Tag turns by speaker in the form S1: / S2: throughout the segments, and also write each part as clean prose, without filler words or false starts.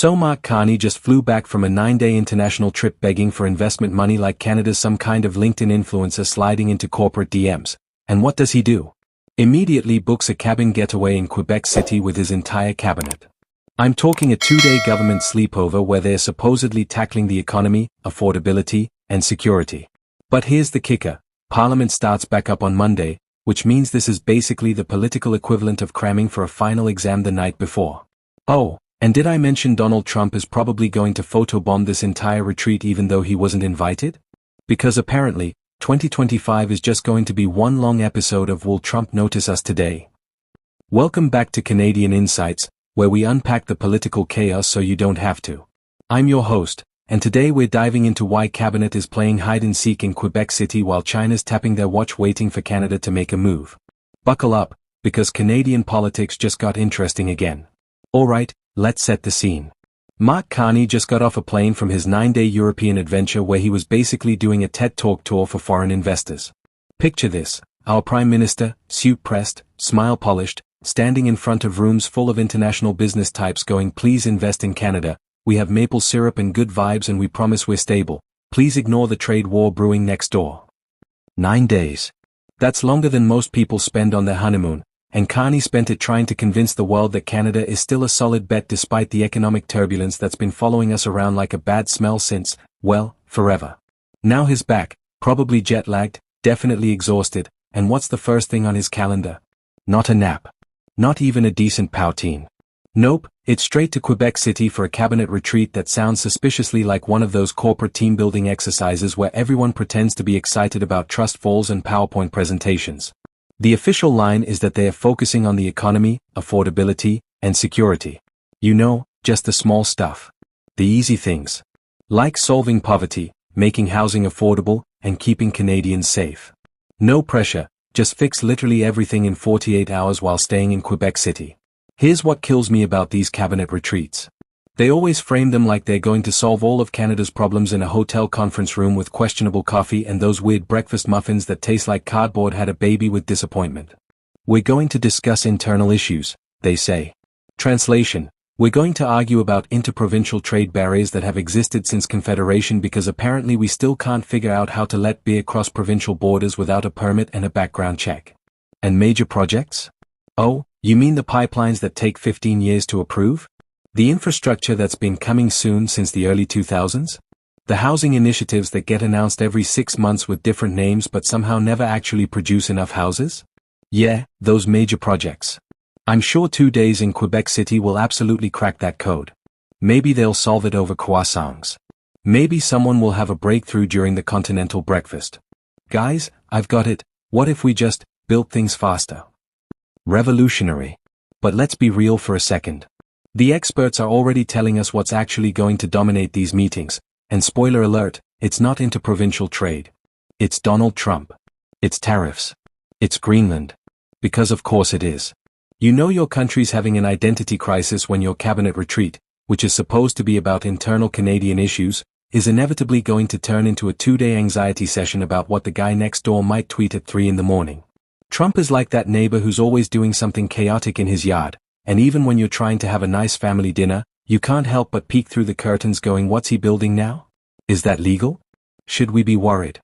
S1: So Mark Carney just flew back from a 9-day international trip begging for investment money like Canada's some kind of LinkedIn influencer sliding into corporate DMs. And what does he do? Immediately books a cabin getaway in Quebec City with his entire cabinet. I'm talking a 2-day government sleepover where they're supposedly tackling the economy, affordability, and security. But here's the kicker. Parliament starts back up on Monday, which means this is basically the political equivalent of cramming for a final exam the night before. Oh, and did I mention Donald Trump is probably going to photobomb this entire retreat even though he wasn't invited? Because apparently, 2025 is just going to be one long episode of Will Trump Notice Us Today? Welcome back to Canadian Insights, where we unpack the political chaos so you don't have to. I'm your host, and today we're diving into why Cabinet is playing hide-and-seek in Quebec City while China's tapping their watch waiting for Canada to make a move. Buckle up, because Canadian politics just got interesting again. Alright, let's set the scene. Mark Carney just got off a plane from his 9-day European adventure where he was basically doing a TED Talk tour for foreign investors. Picture this, our Prime Minister, suit pressed, smile polished, standing in front of rooms full of international business types going, "Please invest in Canada, we have maple syrup and good vibes and we promise we're stable, please ignore the trade war brewing next door." 9 days. That's longer than most people spend on their honeymoon, and Carney spent it trying to convince the world that Canada is still a solid bet despite the economic turbulence that's been following us around like a bad smell since, well, forever. Now he's back, probably jet-lagged, definitely exhausted, and what's the first thing on his calendar? Not a nap. Not even a decent poutine. Nope, it's straight to Quebec City for a cabinet retreat that sounds suspiciously like one of those corporate team-building exercises where everyone pretends to be excited about trust falls and PowerPoint presentations. The official line is that they are focusing on the economy, affordability, and security. You know, just the small stuff. The easy things. Like solving poverty, making housing affordable, and keeping Canadians safe. No pressure, just fix literally everything in 48 hours while staying in Quebec City. Here's what kills me about these cabinet retreats. They always frame them like they're going to solve all of Canada's problems in a hotel conference room with questionable coffee and those weird breakfast muffins that taste like cardboard had a baby with disappointment. We're going to discuss internal issues, they say. Translation: we're going to argue about interprovincial trade barriers that have existed since Confederation because apparently we still can't figure out how to let beer cross provincial borders without a permit and a background check. And major projects? Oh, you mean the pipelines that take 15 years to approve? The infrastructure that's been coming soon since the early 2000s? The housing initiatives that get announced every 6 months with different names but somehow never actually produce enough houses? Yeah, those major projects. I'm sure 2 days in Quebec City will absolutely crack that code. Maybe they'll solve it over croissants. Maybe someone will have a breakthrough during the continental breakfast. Guys, I've got it. What if we just built things faster? Revolutionary. But let's be real for a second. The experts are already telling us what's actually going to dominate these meetings, and spoiler alert, it's not interprovincial trade. It's Donald Trump. It's tariffs. It's Greenland. Because of course it is. You know your country's having an identity crisis when your cabinet retreat, which is supposed to be about internal Canadian issues, is inevitably going to turn into a 2-day anxiety session about what the guy next door might tweet at 3 in the morning. Trump is like that neighbor who's always doing something chaotic in his yard. And even when you're trying to have a nice family dinner, you can't help but peek through the curtains going, what's he building now? Is that legal? Should we be worried?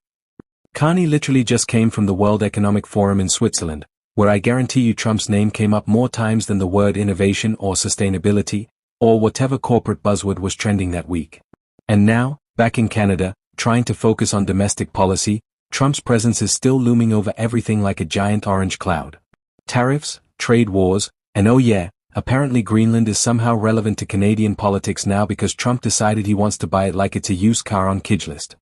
S1: Carney literally just came from the World Economic Forum in Switzerland, where I guarantee you Trump's name came up more times than the word innovation or sustainability, or whatever corporate buzzword was trending that week. And now, back in Canada, trying to focus on domestic policy, Trump's presence is still looming over everything like a giant orange cloud. Tariffs, trade wars, and oh yeah, apparently Greenland is somehow relevant to Canadian politics now because Trump decided he wants to buy it like it's a used car on Kijlist.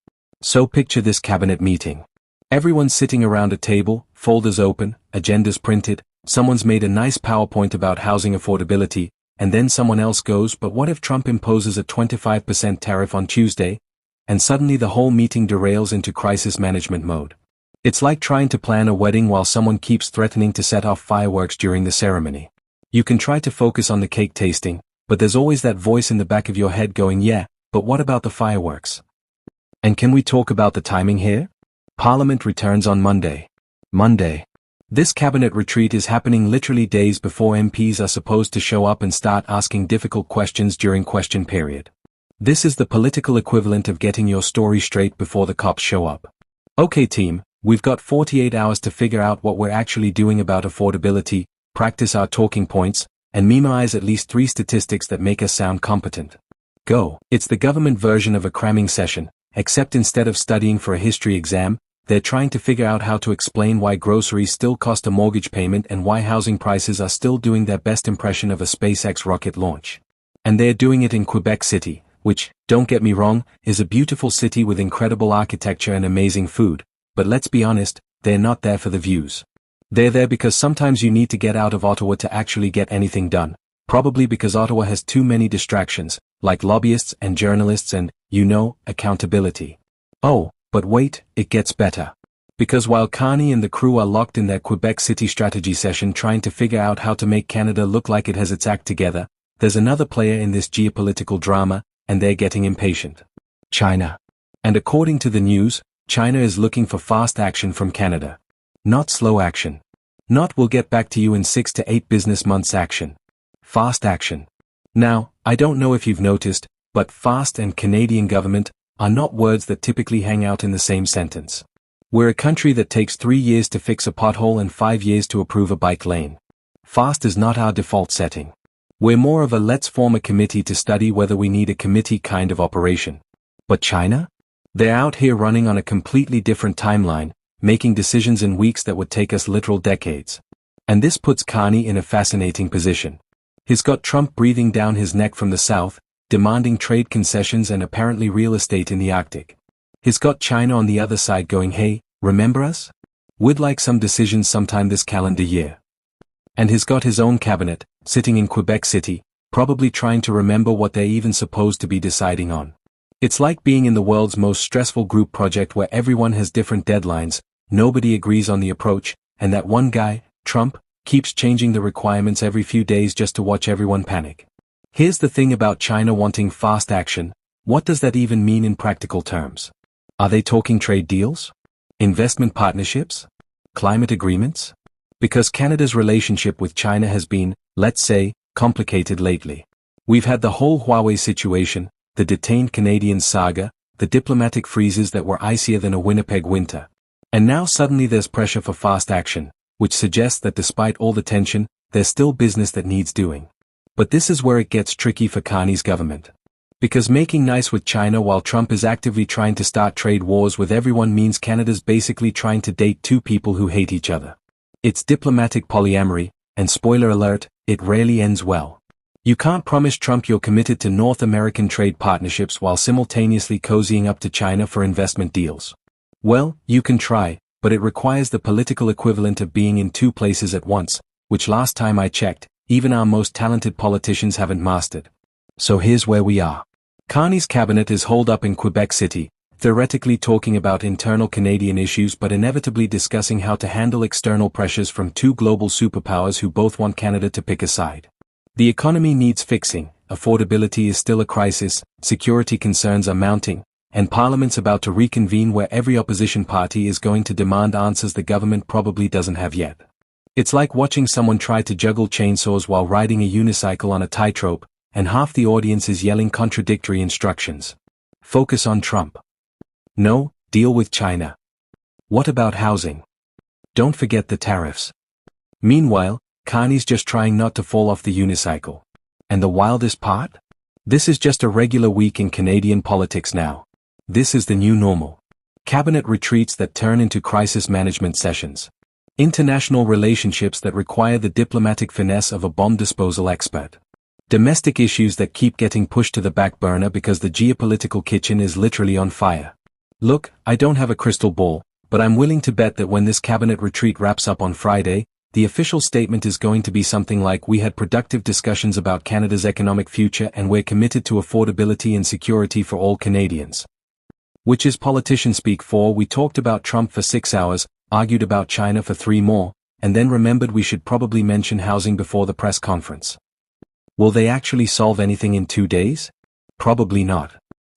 S1: So picture this cabinet meeting. Everyone's sitting around a table, folders open, agendas printed, someone's made a nice PowerPoint about housing affordability, and then someone else goes, but what if Trump imposes a 25% tariff on Tuesday? And suddenly the whole meeting derails into crisis management mode. It's like trying to plan a wedding while someone keeps threatening to set off fireworks during the ceremony. You can try to focus on the cake tasting, but there's always that voice in the back of your head going, yeah, but what about the fireworks? And can we talk about the timing here? Parliament returns on Monday. This cabinet retreat is happening literally days before MPs are supposed to show up and start asking difficult questions during question period. This is the political equivalent of getting your story straight before the cops show up. Okay team, we've got 48 hours to figure out what we're actually doing about affordability, practice our talking points, and memorize at least 3 statistics that make us sound competent. Go. It's the government version of a cramming session, except instead of studying for a history exam, they're trying to figure out how to explain why groceries still cost a mortgage payment and why housing prices are still doing their best impression of a SpaceX rocket launch. And they're doing it in Quebec City, which, don't get me wrong, is a beautiful city with incredible architecture and amazing food, but let's be honest, they're not there for the views. They're there because sometimes you need to get out of Ottawa to actually get anything done, probably because Ottawa has too many distractions, like lobbyists and journalists and, accountability. Oh, but wait, it gets better. Because while Carney and the crew are locked in their Quebec City strategy session trying to figure out how to make Canada look like it has its act together, there's another player in this geopolitical drama, and they're getting impatient. China. And according to the news, China is looking for fast action from Canada. Not slow action. Not we'll get back to you in 6 to 8 business months action. Fast action. Now, I don't know if you've noticed, but fast and Canadian government are not words that typically hang out in the same sentence. We're a country that takes 3 years to fix a pothole and 5 years to approve a bike lane. Fast is not our default setting. We're more of a let's form a committee to study whether we need a committee kind of operation. But China? They're out here running on a completely different timeline, making decisions in weeks that would take us literal decades. And this puts Carney in a fascinating position. He's got Trump breathing down his neck from the south, demanding trade concessions and apparently real estate in the Arctic. He's got China on the other side going, hey, remember us? We'd like some decisions sometime this calendar year. And he's got his own cabinet, sitting in Quebec City, probably trying to remember what they're even supposed to be deciding on. It's like being in the world's most stressful group project where everyone has different deadlines, nobody agrees on the approach, and that one guy, Trump, keeps changing the requirements every few days just to watch everyone panic. Here's the thing about China wanting fast action, what does that even mean in practical terms? Are they talking trade deals? Investment partnerships? Climate agreements? Because Canada's relationship with China has been, let's say, complicated lately. We've had the whole Huawei situation, the detained Canadians saga, the diplomatic freezes that were icier than a Winnipeg winter. And now suddenly there's pressure for fast action, which suggests that despite all the tension, there's still business that needs doing. But this is where it gets tricky for Carney's government. Because making nice with China while Trump is actively trying to start trade wars with everyone means Canada's basically trying to date 2 people who hate each other. It's diplomatic polyamory, and spoiler alert, it rarely ends well. You can't promise Trump you're committed to North American trade partnerships while simultaneously cozying up to China for investment deals. Well, you can try, but it requires the political equivalent of being in 2 places at once, which last time I checked, even our most talented politicians haven't mastered. So here's where we are. Carney's cabinet is holed up in Quebec City, theoretically talking about internal Canadian issues but inevitably discussing how to handle external pressures from 2 global superpowers who both want Canada to pick a side. The economy needs fixing, affordability is still a crisis, security concerns are mounting, and Parliament's about to reconvene where every opposition party is going to demand answers the government probably doesn't have yet. It's like watching someone try to juggle chainsaws while riding a unicycle on a tightrope, and half the audience is yelling contradictory instructions. Focus on Trump. No, deal with China. What about housing? Don't forget the tariffs. Meanwhile, Carney's just trying not to fall off the unicycle. And the wildest part? This is just a regular week in Canadian politics now. This is the new normal. Cabinet retreats that turn into crisis management sessions. International relationships that require the diplomatic finesse of a bomb disposal expert. Domestic issues that keep getting pushed to the back burner because the geopolitical kitchen is literally on fire. Look, I don't have a crystal ball, but I'm willing to bet that when this cabinet retreat wraps up on Friday, the official statement is going to be something like we had productive discussions about Canada's economic future and we're committed to affordability and security for all Canadians. Which is politician speak for we talked about Trump for 6 hours, argued about China for 3 more, and then remembered we should probably mention housing before the press conference. Will they actually solve anything in 2 days? Probably not.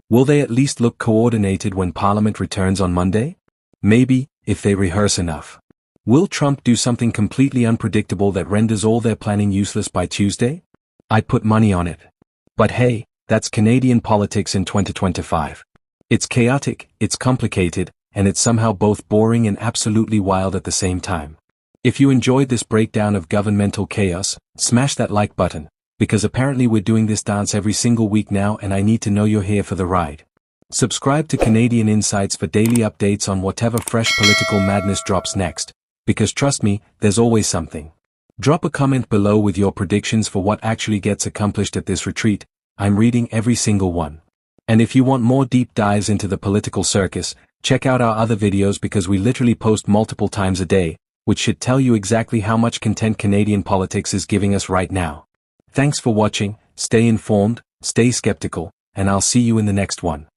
S1: Will they at least look coordinated when Parliament returns on Monday? Maybe, if they rehearse enough. Will Trump do something completely unpredictable that renders all their planning useless by Tuesday? I'd put money on it. But hey, that's Canadian politics in 2025. It's chaotic, it's complicated, and it's somehow both boring and absolutely wild at the same time. If you enjoyed this breakdown of governmental chaos, smash that like button, because apparently we're doing this dance every single week now and I need to know you're here for the ride. Subscribe to Canadian Insights for daily updates on whatever fresh political madness drops next, because trust me, there's always something. Drop a comment below with your predictions for what actually gets accomplished at this retreat. I'm reading every single one. And if you want more deep dives into the political circus, check out our other videos because we literally post multiple times a day, which should tell you exactly how much content Canadian politics is giving us right now. Thanks for watching, stay informed, stay skeptical, and I'll see you in the next one.